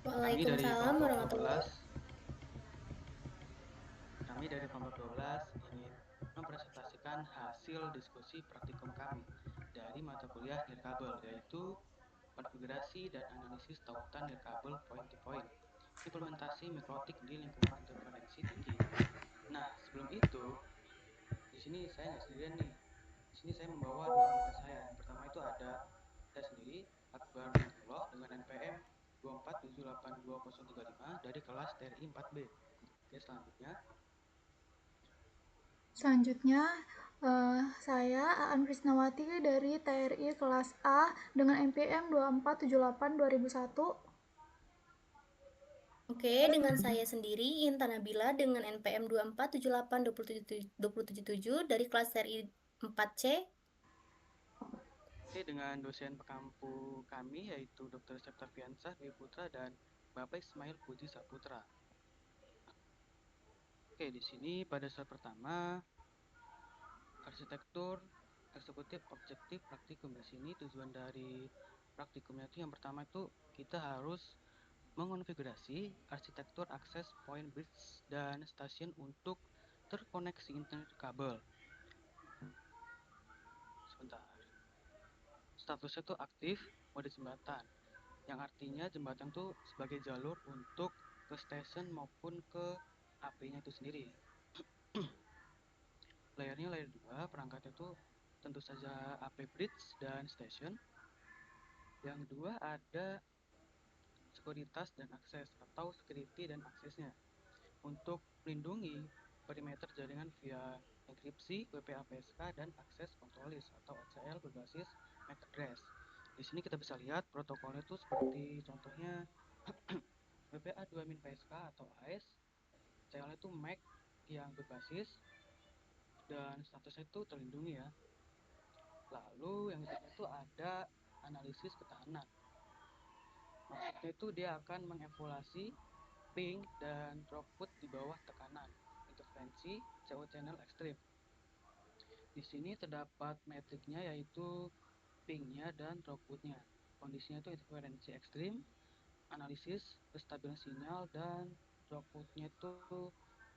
Kami dari Waalaikumsalam kelompok warahmatullahi 12, kami dari kelompok 12 ingin mempresentasikan hasil diskusi praktikum kami dari mata kuliah nirkabel, yaitu konfigurasi dan analisis tautan nirkabel point to point, implementasi mikrotik di lingkungan interferensi tinggi. Nah, sebelum itu, di sini saya nggak sendirian nih. Di sini saya membawa dua anggota saya. Yang pertama itu ada saya sendiri, Akbar Nikmullah dengan NPM 2478235 dari kelas TRI 4B. Oke, selanjutnya Selanjutnya, saya Aan Krisnawati dari TRI kelas A dengan NPM 2478/2001. Oke, dengan saya sendiri Intan Nabila dengan NPM 24782777 dari kelas seri 4C. Oke, dengan dosen pekampu kami yaitu Dr. Septaviansah Dwi Putra dan Bapak Ismail Puji Saputra. Oke, di sini pada slide pertama arsitektur eksekutif objektif praktikum. Di sini tujuan dari praktikumnya itu yang pertama itu kita harus mengonfigurasi arsitektur akses point bridge dan stasiun untuk terkoneksi internet kabel. Sebentar. Statusnya itu aktif mode jembatan, yang artinya jembatan itu sebagai jalur untuk ke stasiun maupun ke AP-nya itu sendiri. Layarnya layer 2, perangkatnya itu tentu saja AP bridge dan station. Yang kedua ada sekuritas dan akses atau security dan aksesnya. Untuk melindungi perimeter jaringan via enkripsi, WPA-PSK, dan akses kontrolis atau ACL berbasis MAC address. Di sini kita bisa lihat protokolnya itu seperti contohnya WPA 2 PSK atau AES, ACL itu MAC yang berbasis dan statusnya itu terlindungi ya. Lalu yang ketiga itu ada analisis ketahanan. Maksudnya itu dia akan mengevaluasi ping dan throughput di bawah tekanan interferensi CO channel ekstrim. Di sini terdapat metriknya yaitu pingnya dan throughputnya. Kondisinya itu interferensi ekstrim, analisis kestabilan sinyal, dan throughputnya itu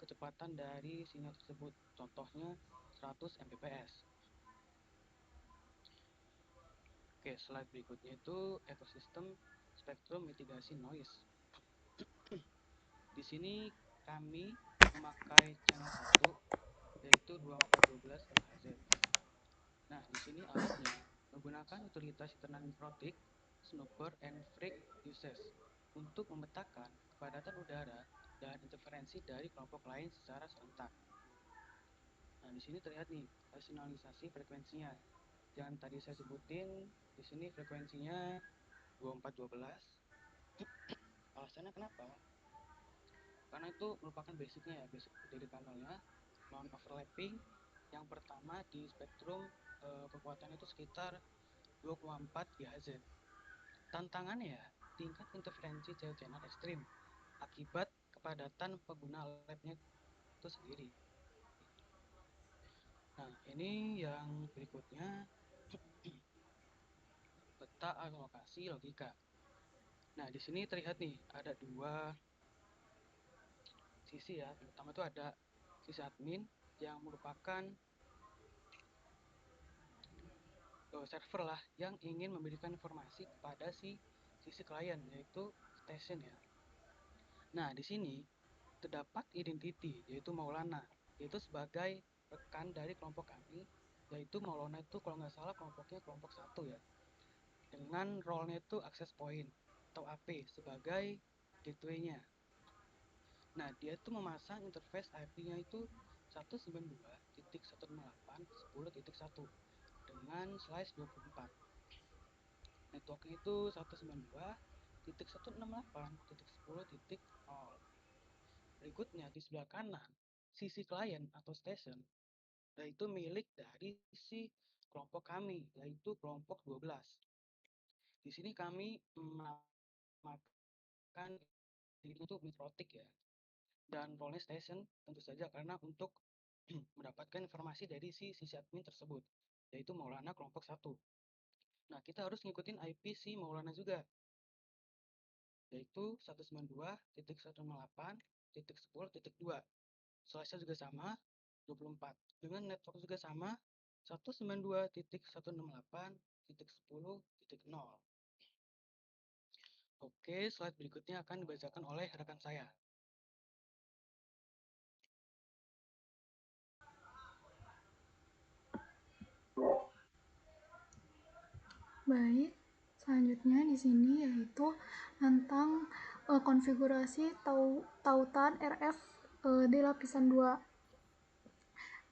kecepatan dari sinyal tersebut. Contohnya 100 Mbps. Oke, slide berikutnya itu ekosistem spektrum mitigasi noise. Di sini kami memakai channel 1 yaitu 2412 MHz. Nah, di sini alatnya menggunakan utilitas internal mikrotik snooper and freak uses untuk memetakan kepadatan udara dan interferensi dari kelompok lain secara serentak. Nah, di sini terlihat nih rasionalisasi frekuensinya. Yang tadi saya sebutin, di sini frekuensinya 2412. Alasannya kenapa? Karena itu merupakan basicnya ya, basic dari panelnya, non overlapping. Yang pertama di spektrum kekuatannya itu sekitar 2,4 GHz. Tantangannya ya, tingkat interferensi cell channel ekstrim akibat kepadatan pengguna labnya itu sendiri. Nah, ini yang berikutnya peta alokasi logika. Nah, di sini terlihat nih ada dua sisi ya. Yang pertama itu ada sisi admin yang merupakan server lah yang ingin memberikan informasi kepada si sisi klien yaitu station ya. Nah, di sini terdapat identity yaitu Maulana, yaitu sebagai rekan dari kelompok kami, yaitu Maulana itu kalau nggak salah kelompoknya kelompok 1 ya. Dengan role-nya itu access point atau AP sebagai gateway-nya. Nah, dia tuh memasang interface IP-nya itu 192.168.10.1 dengan slice 24. Networknya itu 192.168.10.0. Berikutnya di sebelah kanan, sisi klien atau station, yaitu milik dari si kelompok kami, yaitu kelompok 12. Di sini kami menamakan itu mikrotik ya. Dan role station tentu saja karena untuk mendapatkan informasi dari si sisi admin tersebut, yaitu Maulana kelompok 1. Nah, kita harus ngikutin IP si Maulana juga. yaitu 192.168.10.2. Slice juga sama 24. Dengan network juga sama 192.168.10.0. Oke, slide berikutnya akan dibacakan oleh rekan saya. Baik, selanjutnya di sini yaitu tentang konfigurasi tautan RF di lapisan 2.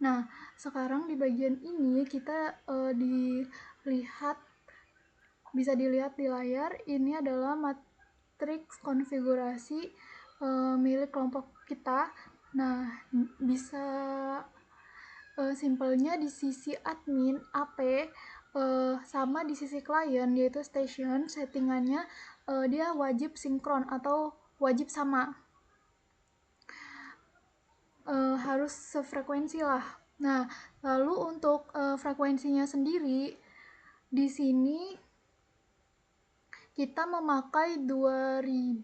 Nah, sekarang di bagian ini kita bisa dilihat di layar, ini adalah matriks konfigurasi milik kelompok kita. Nah, bisa simpelnya di sisi admin AP sama di sisi klien yaitu station, settingannya dia wajib sinkron atau wajib sama, harus sefrekuensi lah. Nah, lalu untuk frekuensinya sendiri di sini kita memakai 2412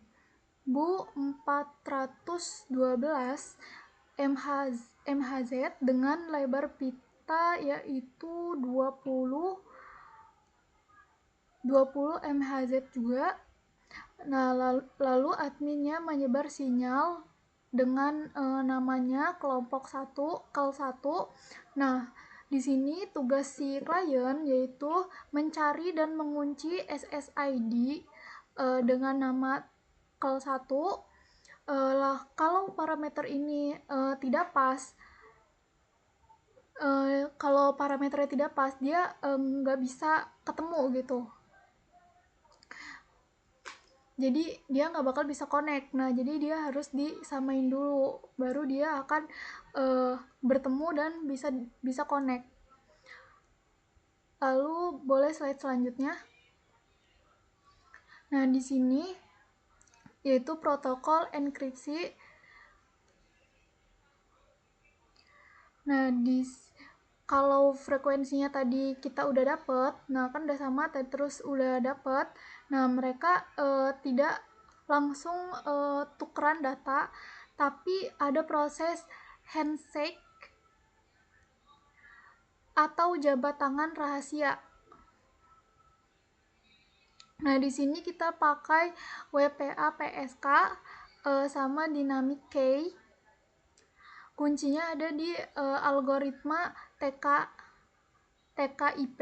MHz dengan lebar pita yaitu 20 MHz juga. Nah, lalu adminnya menyebar sinyal dengan namanya kelompok 1, kel 1. Nah, di sini tugas si klien yaitu mencari dan mengunci SSID dengan nama kel 1. Kalau parameter ini tidak pas, kalau parameternya tidak pas, dia nggak bisa ketemu gitu. Jadi dia nggak bakal bisa connect. Nah, jadi dia harus disamain dulu, baru dia akan bertemu dan bisa connect. Lalu boleh slide selanjutnya. Nah, di sini yaitu protokol enkripsi. Nah, kalau frekuensinya tadi kita udah dapet, nah kan udah sama, terus udah dapet. Nah, mereka tidak langsung tukeran data, tapi ada proses handshake atau jabat tangan rahasia. Nah, di sini kita pakai WPA PSK sama dynamic key. Kuncinya ada di algoritma TKIP.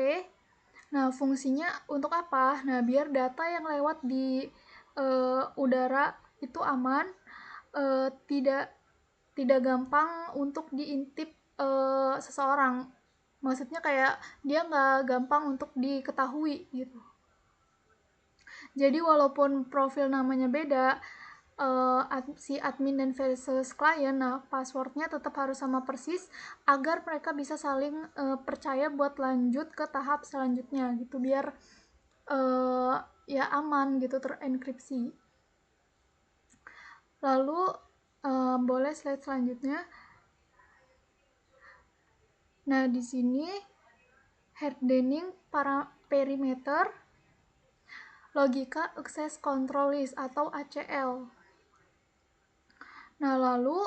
Nah, fungsinya untuk apa? Nah, biar data yang lewat di udara itu aman, tidak gampang untuk diintip seseorang. Maksudnya kayak dia nggak gampang untuk diketahui gitu. Jadi walaupun profil namanya beda, si admin dan versus klien, nah passwordnya tetap harus sama persis agar mereka bisa saling percaya buat lanjut ke tahap selanjutnya gitu, biar ya aman gitu, terenkripsi. Lalu boleh slide selanjutnya. Nah, di sini hardening perimeter logika access control list atau ACL. Nah, lalu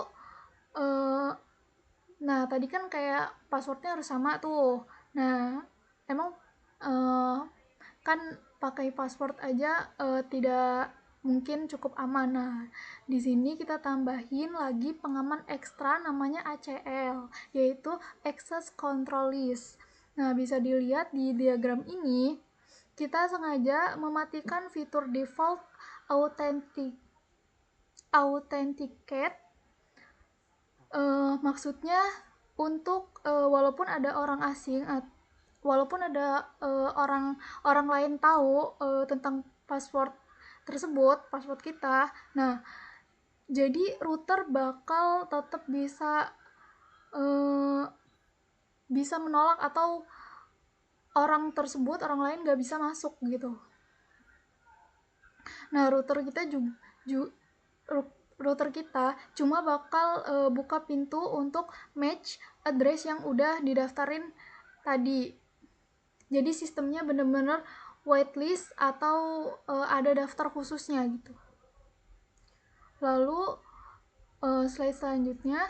nah tadi kan kayak passwordnya harus sama tuh. Nah, emang kan pakai password aja tidak mungkin cukup aman. Nah, di sini kita tambahin lagi pengaman ekstra namanya ACL, yaitu Access Control List. Nah, bisa dilihat di diagram ini, kita sengaja mematikan fitur default authenticate. Maksudnya untuk walaupun ada orang asing, walaupun ada orang lain tahu tentang password tersebut, password kita, nah jadi router bakal tetap bisa menolak atau orang lain nggak bisa masuk gitu. Nah, router kita cuma bakal buka pintu untuk match address yang udah didaftarin tadi. Jadi sistemnya bener-bener whitelist atau ada daftar khususnya gitu. Lalu slide selanjutnya,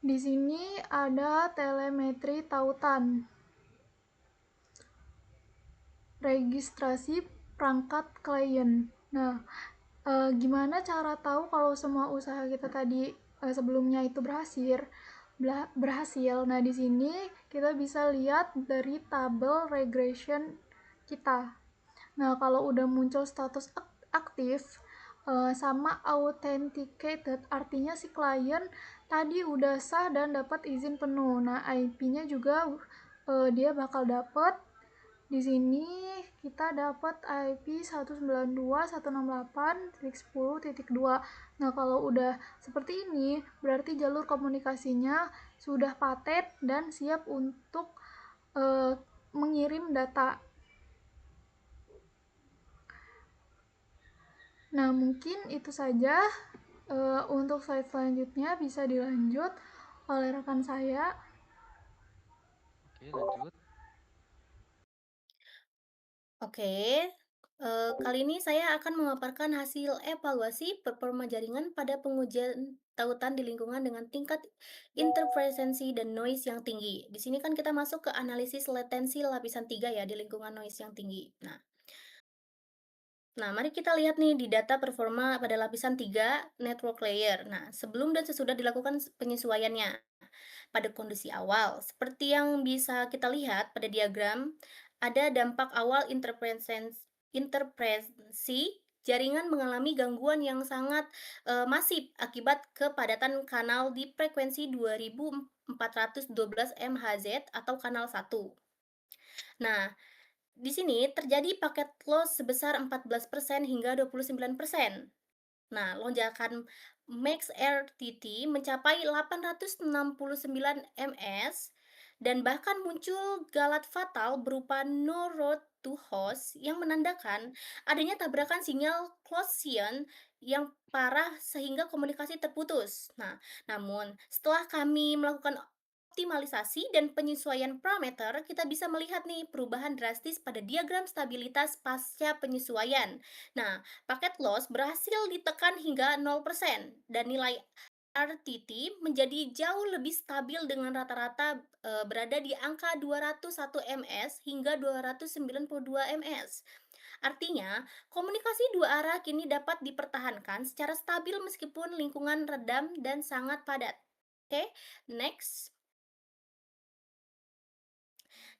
di sini ada telemetri tautan, registrasi perangkat klien. Nah, gimana cara tahu kalau semua usaha kita tadi sebelumnya itu berhasil? Nah, di sini kita bisa lihat dari tabel regression kita. Nah, kalau udah muncul status aktif sama authenticated, artinya si klien tadi udah sah dan dapat izin penuh. Nah, IP-nya juga dia bakal dapat. Di sini kita dapat IP 192.168.10.2. Nah, kalau udah seperti ini, berarti jalur komunikasinya sudah paten dan siap untuk mengirim data. Nah, mungkin itu saja. Untuk slide selanjutnya bisa dilanjut oleh rekan saya. Oke, lanjut. Oke, kali ini saya akan memaparkan hasil evaluasi performa jaringan pada pengujian tautan di lingkungan dengan tingkat interferensi dan noise yang tinggi. Di sini kan kita masuk ke analisis latensi lapisan 3 ya, di lingkungan noise yang tinggi. Nah, mari kita lihat nih di data performa pada lapisan 3 network layer. Nah, sebelum dan sesudah dilakukan penyesuaiannya. Pada kondisi awal, seperti yang bisa kita lihat pada diagram, ada dampak awal interferensi jaringan mengalami gangguan yang sangat masif akibat kepadatan kanal di frekuensi 2412 MHz atau kanal 1. Nah, di sini terjadi paket loss sebesar 14% hingga 29%. Nah, lonjakan max RTT mencapai 869 ms dan bahkan muncul galat fatal berupa no road to host yang menandakan adanya tabrakan sinyal Closian yang parah sehingga komunikasi terputus. Nah, namun setelah kami melakukan optimalisasi dan penyesuaian parameter, kita bisa melihat nih perubahan drastis pada diagram stabilitas pasca penyesuaian. Nah, paket loss berhasil ditekan hingga 0% dan nilai RTT menjadi jauh lebih stabil dengan rata-rata berada di angka 201 ms hingga 292 ms. Artinya, komunikasi dua arah kini dapat dipertahankan secara stabil meskipun lingkungan redam dan sangat padat. Oke, next.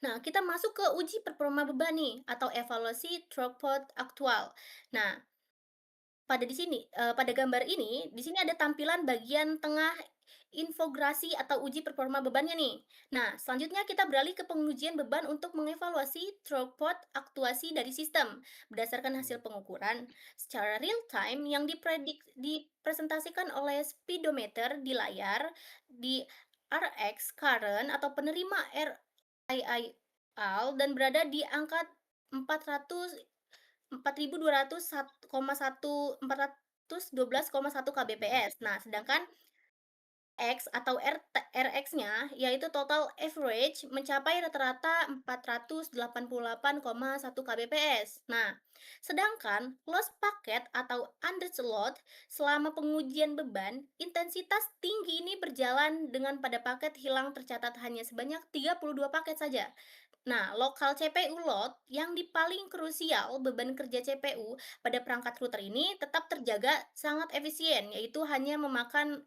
Nah, kita masuk ke uji performa beban nih atau evaluasi throughput aktual. Nah, pada gambar ini, di sini ada tampilan bagian tengah infograsi atau uji performa bebannya nih. Nah, selanjutnya kita beralih ke pengujian beban untuk mengevaluasi throughput aktuasi dari sistem berdasarkan hasil pengukuran secara real time yang dipresentasikan oleh speedometer di layar di RX current atau penerima RIIL dan berada di angka 400 4.201,1 kbps. Nah, sedangkan X atau RX-nya yaitu total average mencapai rata-rata 488,1 kbps. Nah, sedangkan loss paket atau underload selama pengujian beban, intensitas tinggi ini berjalan dengan pada paket hilang tercatat hanya sebanyak 32 paket saja. Nah, lokal CPU load yang di paling krusial beban kerja CPU pada perangkat router ini tetap terjaga sangat efisien, yaitu hanya memakan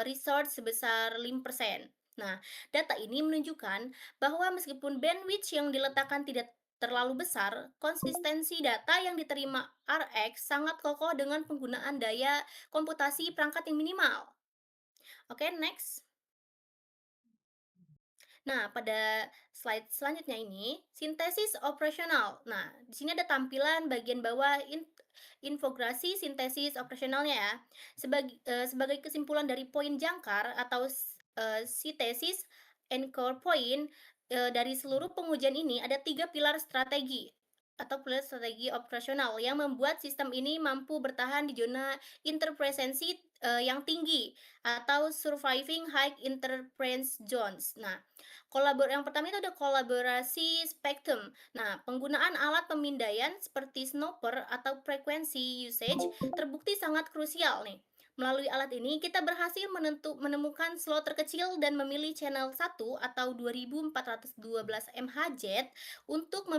resource sebesar 5%. Nah, data ini menunjukkan bahwa meskipun bandwidth yang diletakkan tidak terlalu besar, konsistensi data yang diterima RX sangat kokoh dengan penggunaan daya komputasi perangkat yang minimal. Oke, next. Nah, pada slide selanjutnya ini, sintesis operasional. Nah, di sini ada tampilan bagian bawah infograsi sintesis operasionalnya ya. Sebagai kesimpulan dari poin jangkar atau sintesis anchor point dari seluruh pengujian ini ada tiga pilar strategi. atau pilot strategi operasional yang membuat sistem ini mampu bertahan di zona interferensi yang tinggi atau surviving high interference zones. Nah, yang pertama itu ada kolaborasi spektrum. Nah, penggunaan alat pemindaian seperti snopper atau frekuensi usage terbukti sangat krusial nih. Melalui alat ini, kita berhasil menemukan slot terkecil dan memilih channel 1 atau 2412 MHz untuk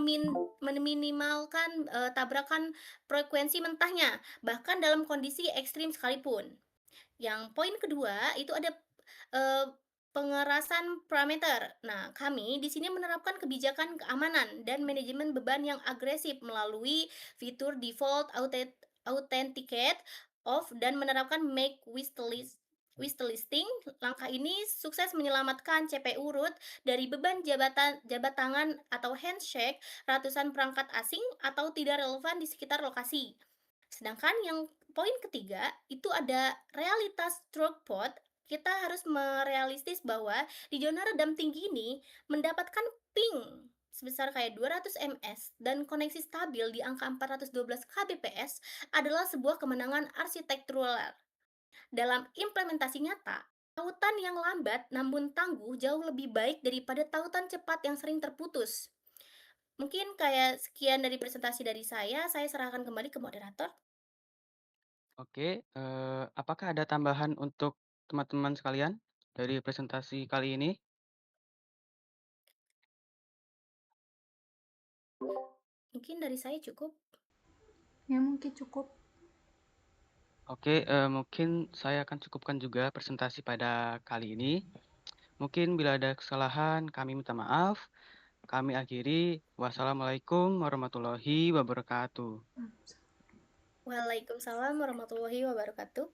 meminimalkan tabrakan frekuensi mentahnya, bahkan dalam kondisi ekstrim sekalipun. Yang poin kedua itu ada pengerasan parameter. Nah, kami di sini menerapkan kebijakan keamanan dan manajemen beban yang agresif melalui fitur default authenticate off dan menerapkan make wishlisting. Langkah ini sukses menyelamatkan CPU root dari beban jabat tangan atau handshake ratusan perangkat asing atau tidak relevan di sekitar lokasi. Sedangkan yang poin ketiga itu ada realitas throughput. Kita harus merealistis bahwa di zona redam tinggi ini mendapatkan ping sebesar kayak 200 ms dan koneksi stabil di angka 412 kbps adalah sebuah kemenangan arsitektural. Dalam implementasi nyata, tautan yang lambat namun tangguh jauh lebih baik daripada tautan cepat yang sering terputus. Mungkin kayak sekian dari presentasi dari saya serahkan kembali ke moderator. Oke, apakah ada tambahan untuk teman-teman sekalian dari presentasi kali ini? Mungkin dari saya cukup. Ya mungkin cukup. Oke, mungkin saya akan cukupkan juga presentasi pada kali ini. Mungkin bila ada kesalahan, kami minta maaf. Kami akhiri. Wassalamualaikum warahmatullahi wabarakatuh. Waalaikumsalam warahmatullahi wabarakatuh.